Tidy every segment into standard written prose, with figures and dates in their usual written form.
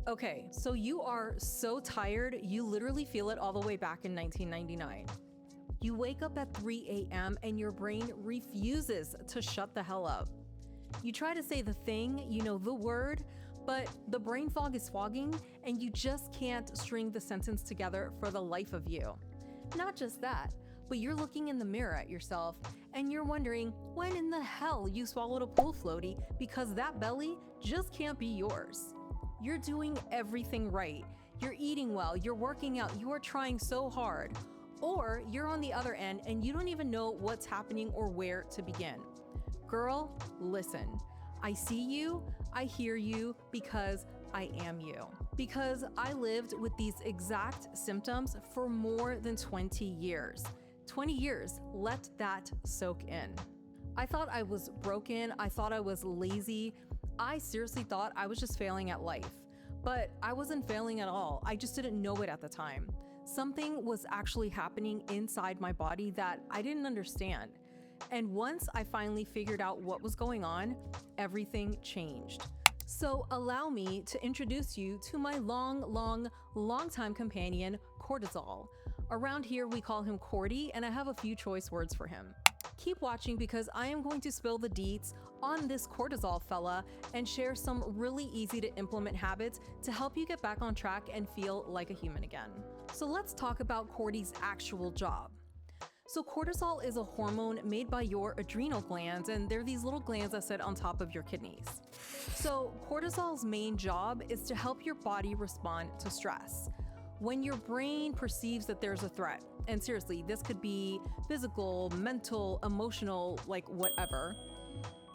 Okay, so you are so tired, you literally feel it all the way back in 1999. You wake up at 3 a.m. and your brain refuses to shut the hell up. You try to say the thing, the word, but the brain fog is fogging and you just can't string the sentence together for the life of you. Not just that, but you're looking in the mirror at yourself and you're wondering when in the hell you swallowed a pool floaty because that belly just can't be yours. You're doing everything right. You're eating well, you're working out, you are trying so hard. Or you're on the other end and you don't even know what's happening or where to begin. Girl, listen. I see you, I hear you, because I am you. Because I lived with these exact symptoms for more than 20 years. 20 years, let that soak in. I thought I was broken, I thought I was lazy. I seriously thought I was just failing at life. But I wasn't failing at all, I just didn't know it at the time. Something was actually happening inside my body that I didn't understand. And once I finally figured out what was going on, everything changed. So allow me to introduce you to my long-time companion, Cortisol. Around here, we call him Cordy, and I have a few choice words for him. Keep watching because I am going to spill the deets on this cortisol fella and share some really easy to implement habits to help you get back on track and feel like a human again. So let's talk about Cordy's actual job. So cortisol is a hormone made by your adrenal glands, and they're these little glands that sit on top of your kidneys. So cortisol's main job is to help your body respond to stress. When your brain perceives that there's a threat, and seriously, this could be physical, mental, emotional, like whatever,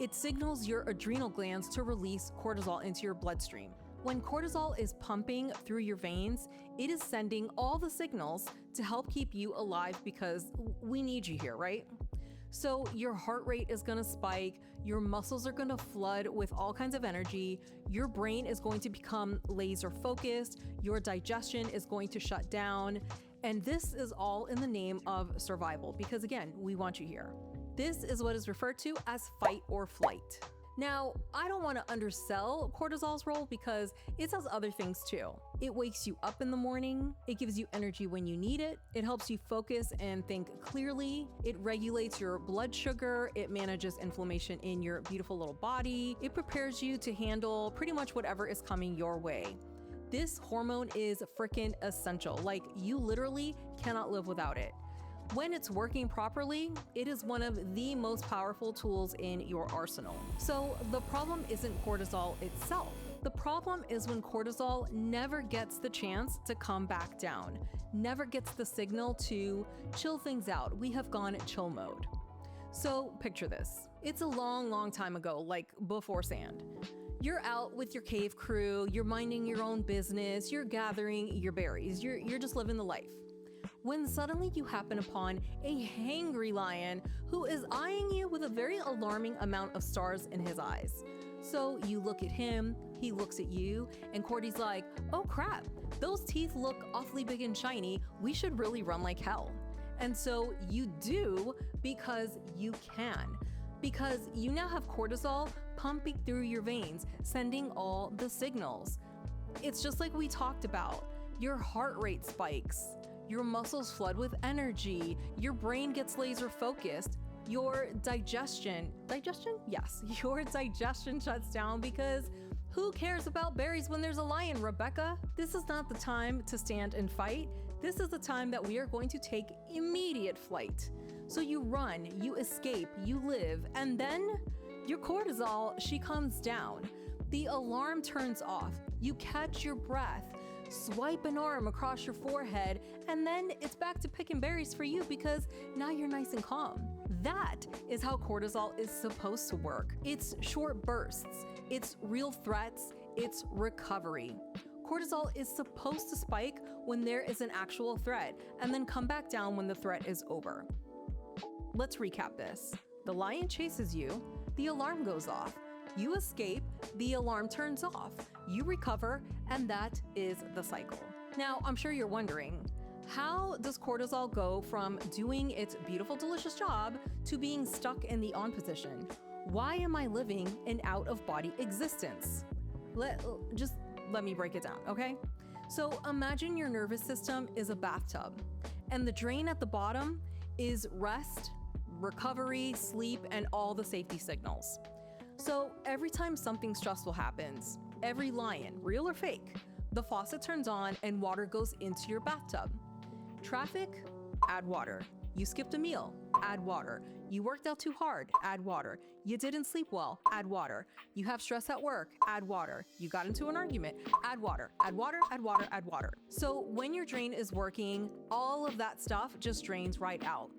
it signals your adrenal glands to release cortisol into your bloodstream. When cortisol is pumping through your veins, it is sending all the signals to help keep you alive because we need you here, right? So your heart rate is gonna spike, your muscles are gonna flood with all kinds of energy, your brain is going to become laser focused, your digestion is going to shut down, and this is all in the name of survival because again, we want you here. This is what is referred to as fight or flight. Now, I don't want to undersell cortisol's role because it does other things too. It wakes you up in the morning, it gives you energy when you need it, it helps you focus and think clearly, it regulates your blood sugar, it manages inflammation in your beautiful little body, it prepares you to handle pretty much whatever is coming your way. This hormone is freaking essential, like you literally cannot live without it. When it's working properly, it is one of the most powerful tools in your arsenal. So the problem isn't cortisol itself. The problem is when cortisol never gets the chance to come back down, never gets the signal to chill things out. We have gone chill mode. So picture this. It's a long time ago, like before sand. You're out with your cave crew, you're minding your own business, you're gathering your berries, you're just living the life. When suddenly you happen upon a hangry lion who is eyeing you with a very alarming amount of stars in his eyes. So you look at him, he looks at you, and Cordy's like, oh crap, those teeth look awfully big and shiny, we should really run like hell. And so you do because you can. Because you now have cortisol pumping through your veins, sending all the signals. It's just like we talked about. Your heart rate spikes. Your muscles flood with energy, your brain gets laser focused, your digestion shuts down because who cares about berries when there's a lion, Rebecca? This is not the time to stand and fight. This is the time that we are going to take immediate flight. So you run, you escape, you live, and then your cortisol, she comes down. The alarm turns off, you catch your breath, swipe an arm across your forehead, and then it's back to picking berries for you because now you're nice and calm. That is how cortisol is supposed to work. It's short bursts, it's real threats, it's recovery. Cortisol is supposed to spike when there is an actual threat and then come back down when the threat is over. Let's recap this. The lion chases you, the alarm goes off. You escape, the alarm turns off, you recover, and that is the cycle. Now, I'm sure you're wondering, how does cortisol go from doing its beautiful, delicious job to being stuck in the on position? Why am I living an out-of-body existence? Just let me break it down, okay? So imagine your nervous system is a bathtub, and the drain at the bottom is rest, recovery, sleep, and all the safety signals. So every time something stressful happens, every lion, real or fake, the faucet turns on and water goes into your bathtub. Traffic, add water. You skipped a meal, add water. You worked out too hard, add water. You didn't sleep well, add water. You have stress at work, add water. You got into an argument, add water, add water, add water, add water. So when your drain is working, all of that stuff just drains right out.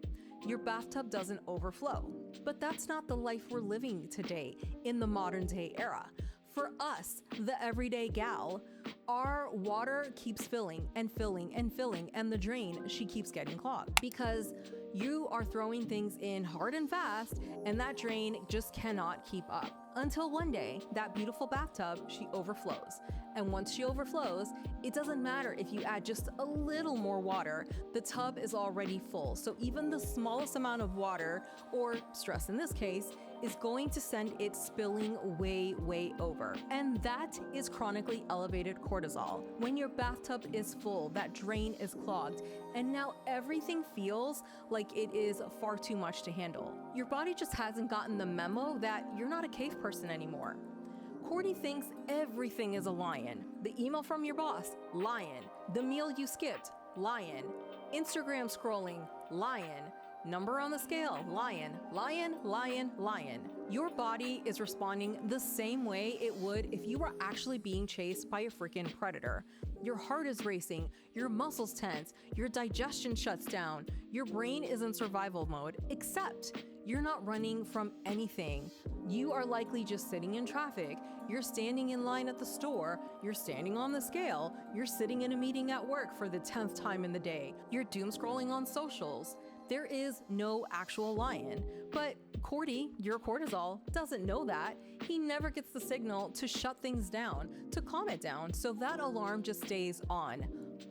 Your bathtub doesn't overflow. But that's not the life we're living today in the modern day era. For us, the everyday gal, our water keeps filling and filling and filling, and the drain, she keeps getting clogged because you are throwing things in hard and fast, and that drain just cannot keep up. Until one day, that beautiful bathtub, she overflows. And once she overflows, it doesn't matter if you add just a little more water, the tub is already full. So even the smallest amount of water, or stress in this case, is going to send it spilling way, way over. And that is chronically elevated cortisol. When your bathtub is full, that drain is clogged, and now everything feels like it is far too much to handle. Your body just hasn't gotten the memo that you're not a cave person anymore. Cordy thinks everything is a lion. The email from your boss, lion. The meal you skipped, lion. Instagram scrolling, lion. Number on the scale, lion, lion, lion, lion. Your body is responding the same way it would if you were actually being chased by a freaking predator. Your heart is racing, your muscles tense, your digestion shuts down, your brain is in survival mode, except you're not running from anything. You are likely just sitting in traffic, you're standing in line at the store, you're standing on the scale, you're sitting in a meeting at work for the 10th time in the day, you're doom scrolling on socials. There is no actual lion. But Cordy, your cortisol, doesn't know that. He never gets the signal to shut things down, to calm it down, so that alarm just stays on.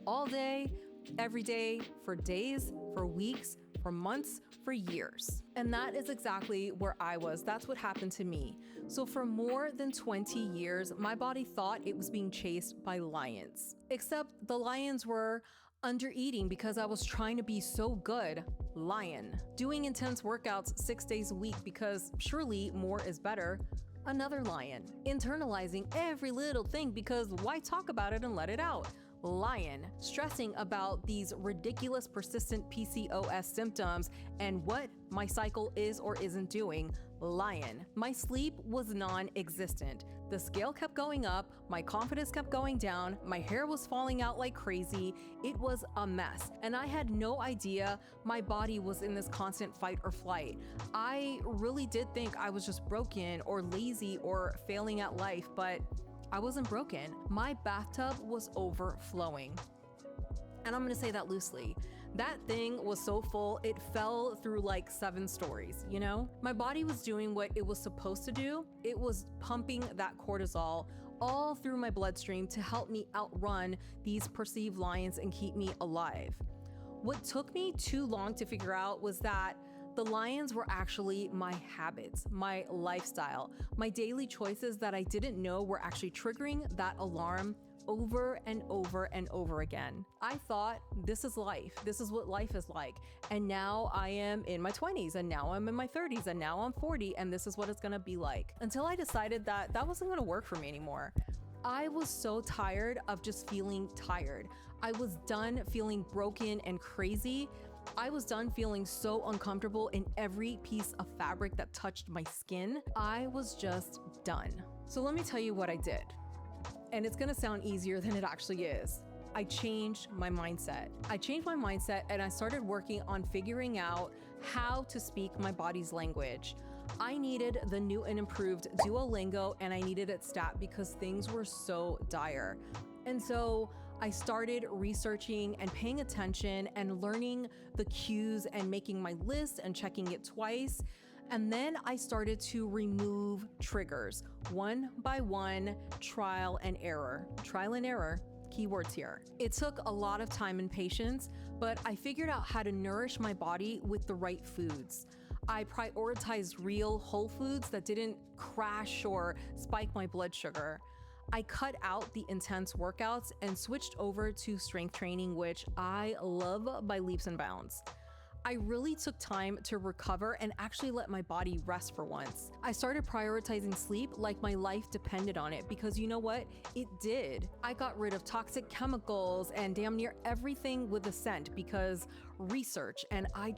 All day, every day, for days, for weeks, for months, for years. And that is exactly where I was. That's what happened to me. So for more than 20 years, my body thought it was being chased by lions. Except the lions were under eating because I was trying to be so good. Lion. Doing intense workouts 6 days a week because surely more is better. Another lion. Internalizing every little thing because why talk about it and let it out? Lion. Stressing about these ridiculous persistent PCOS symptoms and what my cycle is or isn't doing. Lion. My sleep was non-existent. The scale kept going up, my confidence kept going down, my hair was falling out like crazy. It was a mess, and I had no idea my body was in this constant fight or flight. I really did think I was just broken or lazy or failing at life, but I wasn't broken. My bathtub was overflowing. And I'm gonna say that loosely. That thing was so full, it fell through like 7 stories, you know? My body was doing what it was supposed to do. It was pumping that cortisol all through my bloodstream to help me outrun these perceived lions and keep me alive. What took me too long to figure out was that the lions were actually my habits, my lifestyle, my daily choices that I didn't know were actually triggering that alarm over and over and over again. I thought this is life. This is what life is like. And now I am in my 20s, and now I'm in my 30s, and now I'm 40, and this is what it's gonna be like. Until I decided that that wasn't gonna work for me anymore. I was so tired of just feeling tired. I was done feeling broken and crazy. I was done feeling so uncomfortable in every piece of fabric that touched my skin. I was just done. So let me tell you what I did. And it's gonna sound easier than it actually is. I changed my mindset. And I started working on figuring out how to speak my body's language. I needed the new and improved Duolingo, and I needed it stat because things were so dire. And so I started researching and paying attention and learning the cues and making my list and checking it twice. And then I started to remove triggers one by one, trial and error, keywords here. It took a lot of time and patience, but I figured out how to nourish my body with the right foods. I prioritized real whole foods that didn't crash or spike my blood sugar. I cut out the intense workouts and switched over to strength training, which I love by leaps and bounds. I really took time to recover and actually let my body rest for once. I started prioritizing sleep like my life depended on it, because you know what? It did. I got rid of toxic chemicals and damn near everything with a scent because research, and I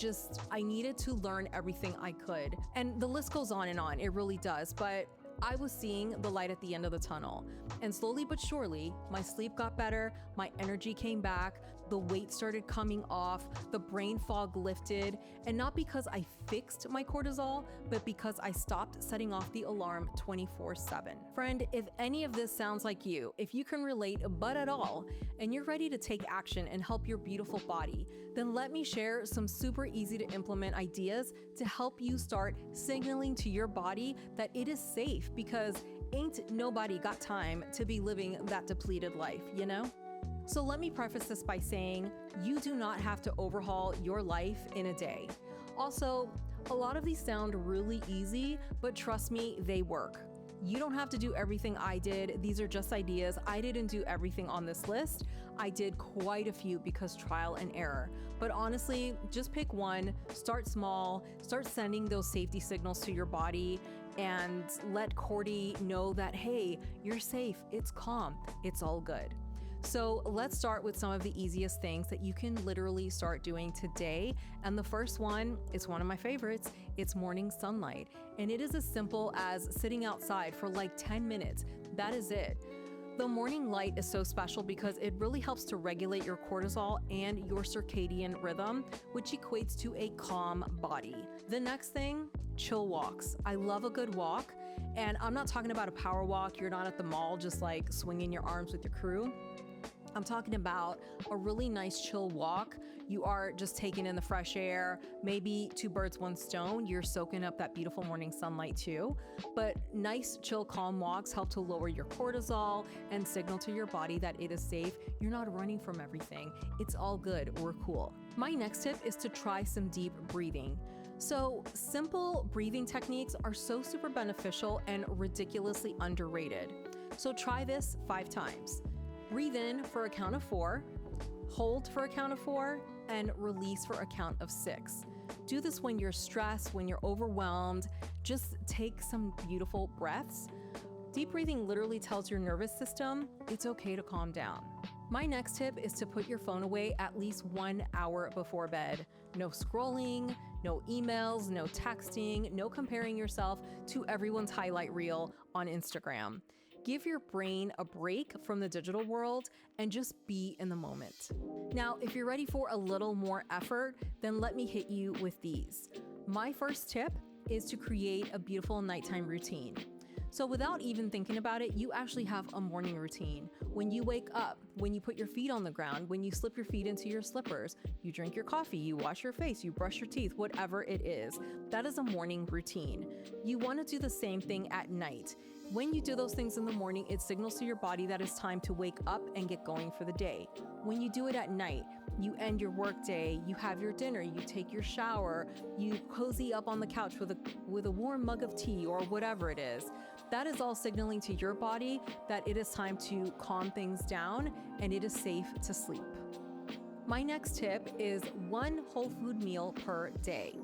needed to learn everything I could. And the list goes on and on, it really does, but I was seeing the light at the end of the tunnel. And slowly but surely, my sleep got better, my energy came back, the weight started coming off, the brain fog lifted, and not because I fixed my cortisol, but because I stopped setting off the alarm 24/7. Friend, if any of this sounds like you, if you can relate but at all, and you're ready to take action and help your beautiful body, then let me share some super easy to implement ideas to help you start signaling to your body that it is safe, because ain't nobody got time to be living that depleted life, you know? So let me preface this by saying you do not have to overhaul your life in a day. Also, a lot of these sound really easy, but trust me, they work. You don't have to do everything I did. These are just ideas. I didn't do everything on this list. I did quite a few because trial and error. But honestly, just pick one, start small, start sending those safety signals to your body, and let Cordy know that, hey, you're safe, it's calm, it's all good. So let's start with some of the easiest things that you can literally start doing today. And the first one is one of my favorites. It's morning sunlight. And it is as simple as sitting outside for like 10 minutes. That is it. The morning light is so special because it really helps to regulate your cortisol and your circadian rhythm, which equates to a calm body. The next thing, chill walks. I love a good walk. And I'm not talking about a power walk. You're not at the mall just like swinging your arms with your crew. I'm talking about a really nice chill walk. You are just taking in the fresh air, maybe two birds, one stone. You're soaking up that beautiful morning sunlight too. But nice, chill, calm walks help to lower your cortisol and signal to your body that it is safe. You're not running from everything. It's all good. We're cool. My next tip is to try some deep breathing. So simple breathing techniques are so super beneficial and ridiculously underrated. So try this 5 times. Breathe in for a count of 4, hold for a count of 4, and release for a count of 6. Do this when you're stressed, when you're overwhelmed. Just take some beautiful breaths. Deep breathing literally tells your nervous system it's okay to calm down. My next tip is to put your phone away at least 1 hour before bed. No scrolling, no emails, no texting, no comparing yourself to everyone's highlight reel on Instagram. Give your brain a break from the digital world and just be in the moment. Now, if you're ready for a little more effort, then let me hit you with these. My first tip is to create a beautiful nighttime routine. So without even thinking about it, you actually have a morning routine. When you wake up, when you put your feet on the ground, when you slip your feet into your slippers, you drink your coffee, you wash your face, you brush your teeth, whatever it is, that is a morning routine. You want to do the same thing at night. When you do those things in the morning, it signals to your body that it's time to wake up and get going for the day. When you do it at night, you end your work day, you have your dinner, you take your shower, you cozy up on the couch with a warm mug of tea or whatever it is. That is all signaling to your body that it is time to calm things down and it is safe to sleep. My next tip is 1 whole food meal per day.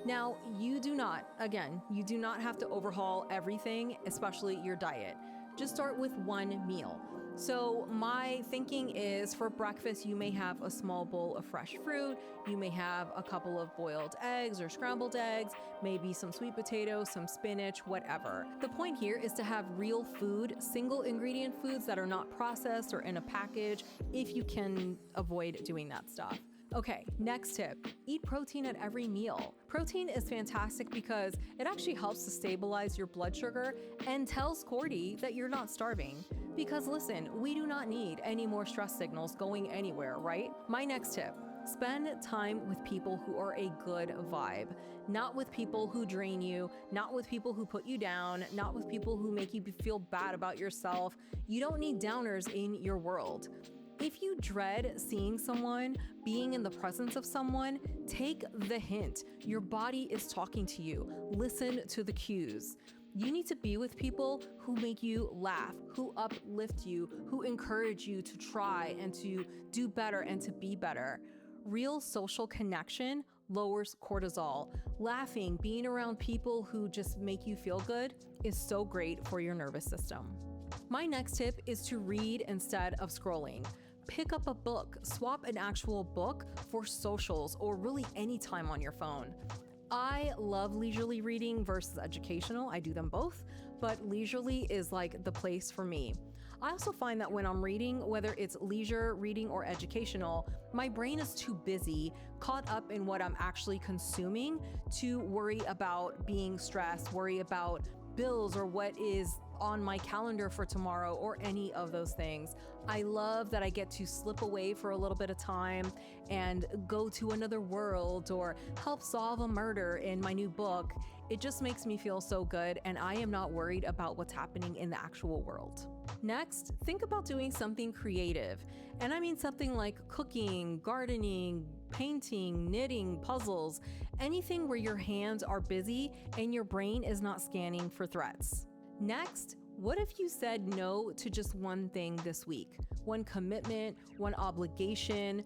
Now, you do not have to overhaul everything, especially your diet. Just start with 1 meal. So my thinking is for breakfast, you may have a small bowl of fresh fruit. You may have a couple of boiled eggs or scrambled eggs, maybe some sweet potatoes, some spinach, whatever. The point here is to have real food, single ingredient foods that are not processed or in a package, if you can avoid doing that stuff. Okay, next tip, eat protein at every meal. Protein is fantastic because it actually helps to stabilize your blood sugar and tells Cordy that you're not starving. Because listen, we do not need any more stress signals going anywhere, right? My next tip, spend time with people who are a good vibe, not with people who drain you, not with people who put you down, not with people who make you feel bad about yourself. You don't need downers in your world. If you dread seeing someone, being in the presence of someone, take the hint. Your body is talking to you. Listen to the cues. You need to be with people who make you laugh, who uplift you, who encourage you to try and to do better and to be better. Real social connection lowers cortisol. Laughing, being around people who just make you feel good is so great for your nervous system. My next tip is to read instead of scrolling. Pick up a book, swap an actual book for socials or really any time on your phone. I love leisurely reading versus educational. I do them both, but leisurely is like the place for me. I also find that when I'm reading, whether it's leisure reading or educational, my brain is too busy, caught up in what I'm actually consuming to worry about being stressed, worry about bills or what is on my calendar for tomorrow or any of those things. I love that I get to slip away for a little bit of time and go to another world or help solve a murder in my new book. It just makes me feel so good, and I am not worried about what's happening in the actual world. Next, think about doing something creative. And I mean something like cooking, gardening, painting, knitting, puzzles, anything where your hands are busy and your brain is not scanning for threats. Next, what if you said no to just one thing this week? One commitment, one obligation.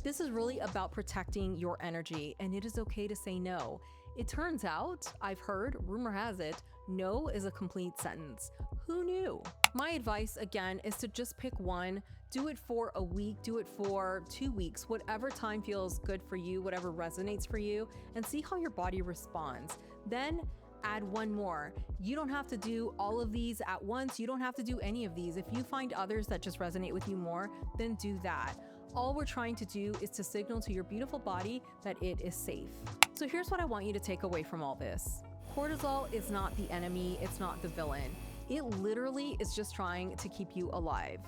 This is really about protecting your energy, and it is okay to say no. It turns out, I've heard, rumor has it, no is a complete sentence. Who knew? My advice, again, is to just pick one. Do it for a week, do it for 2 weeks, whatever time feels good for you, whatever resonates for you, and see how your body responds. Then add one more. You don't have to do all of these at once. You don't have to do any of these. If you find others that just resonate with you more, then do that. All we're trying to do is to signal to your beautiful body that it is safe. So here's what I want you to take away from all this. Cortisol is not the enemy, it's not the villain. It literally is just trying to keep you alive.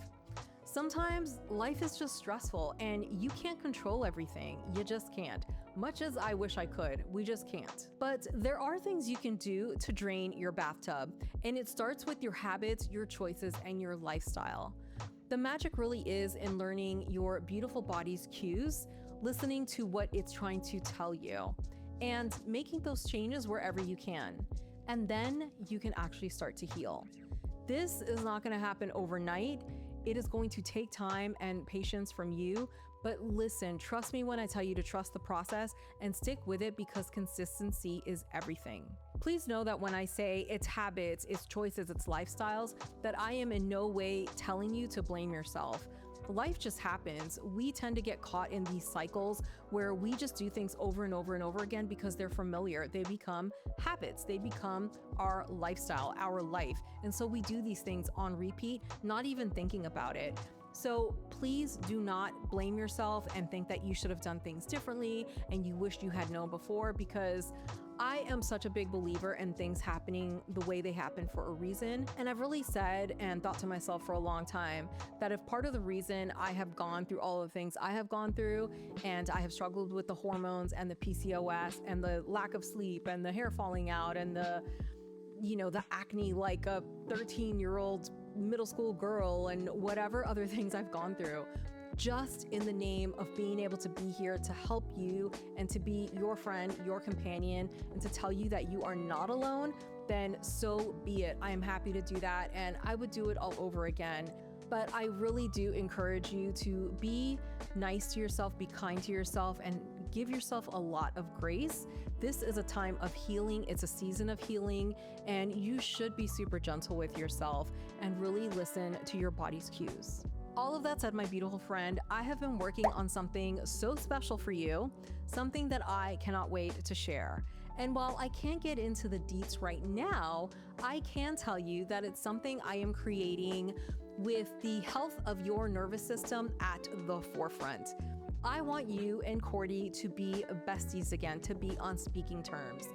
Sometimes life is just stressful and you can't control everything. You just can't. Much as I wish I could, we just can't. But there are things you can do to drain your bathtub, and it starts with your habits, your choices, and your lifestyle. The magic really is in learning your beautiful body's cues, listening to what it's trying to tell you, and making those changes wherever you can. And then you can actually start to heal. This is not going to happen overnight. It is going to take time and patience from you. But listen, trust me when I tell you to trust the process and stick with it, because consistency is everything. Please know that when I say it's habits, it's choices, it's lifestyles, that I am in no way telling you to blame yourself. Life just happens. We tend to get caught in these cycles where we just do things over and over and over again because they're familiar. They become habits. They become our lifestyle, our life. And so we do these things on repeat, not even thinking about it. So please do not blame yourself and think that you should have done things differently and you wished you had known before, because I am such a big believer in things happening the way they happen for a reason. And I've really said and thought to myself for a long time that if part of the reason I have gone through all the things I have gone through, and I have struggled with the hormones and the PCOS and the lack of sleep and the hair falling out and the acne like a 13-year-old middle school girl and whatever other things I've gone through, just in the name of being able to be here to help you and to be your friend, your companion, and to tell you that you are not alone, then so be it. I am happy to do that, and I would do it all over again. But I really do encourage you to be nice to yourself, be kind to yourself, and give yourself a lot of grace. This is a time of healing. It's a season of healing, and you should be super gentle with yourself and really listen to your body's cues. All of that said, my beautiful friend, I have been working on something so special for you, something that I cannot wait to share. And while I can't get into the deets right now, I can tell you that it's something I am creating with the health of your nervous system at the forefront. I want you and Cordy to be besties again, to be on speaking terms.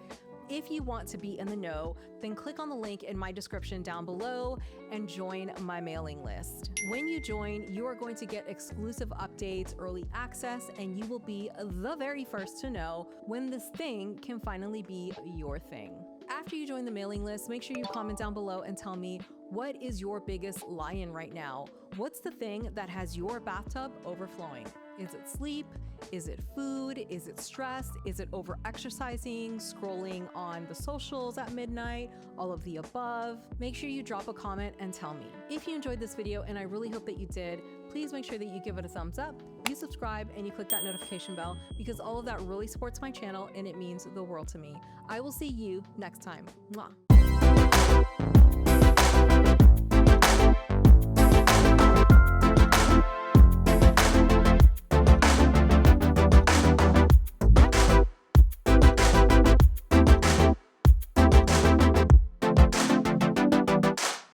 If you want to be in the know, then click on the link in my description down below and join my mailing list. When you join, you are going to get exclusive updates, early access, and you will be the very first to know when this thing can finally be your thing. After you join the mailing list, make sure you comment down below and tell me What is your biggest lie-in right now? What's the thing that has your bathtub overflowing? Is it sleep? Is it food? Is it stress? Is it over-exercising, scrolling on the socials at midnight, all of the above? Make sure you drop a comment and tell me. If you enjoyed this video, and I really hope that you did, please make sure that you give it a thumbs up, you subscribe, and you click that notification bell because all of that really supports my channel and it means the world to me. I will see you next time. Mwah.